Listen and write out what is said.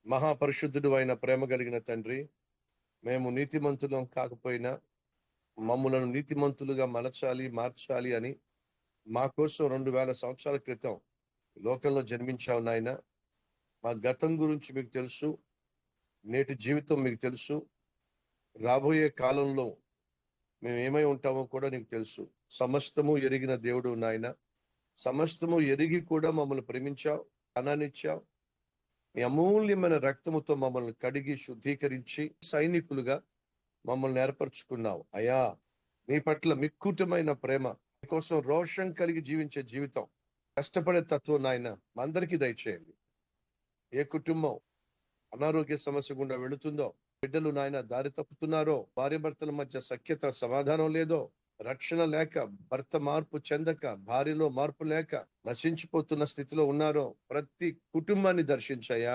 మహాపరిశుద్ధుడు అయిన ప్రేమ కలిగిన తండ్రి, మేము నీతిమంతులం కాకపోయినా మమ్ములను నీతిమంతులుగా మలచాలి, మార్చాలి అని మా కోసం 2000 సంవత్సరాల క్రితం లోకంలో జన్మించావు నాయన. మా గతం గురించి మీకు తెలుసు, నేటి జీవితం మీకు తెలుసు, రాబోయే కాలంలో మేము ఏమై ఉంటామో కూడా నీకు తెలుసు. సమస్తము ఎరిగిన దేవుడు నాయన. సమస్తము ఎరిగి కూడా మమ్మల్ని ప్రేమించావు, ధనాన్నిచ్చావు. మీ అమూల్యమైన రక్తముతో మమ్మల్ని కడిగి శుద్ధీకరించి సైనికులుగా మమ్మల్ని ఏర్పరచుకున్నావు అయ్యా. మీ పట్ల మిక్కుటమైన ప్రేమ, మీకోసం రోషం కలిగి జీవించే జీవితం, కష్టపడే తత్వం నాయన మా అందరికీ దయచేయండి. ఏ కుటుంబం అనారోగ్య సమస్య గుండా వెళుతుందో, బిడ్డలు నాయన దారి తప్పుతున్నారో, భార్య భర్తల మధ్య సఖ్యత సమాధానం లేదో, రక్షణ లేక, భర్త మార్పు చెందక, భార్యలో మార్పు లేక నశించిపోతున్న స్థితిలో ఉన్నారో, ప్రతి కుటుంబాన్ని దర్శించయ్యా.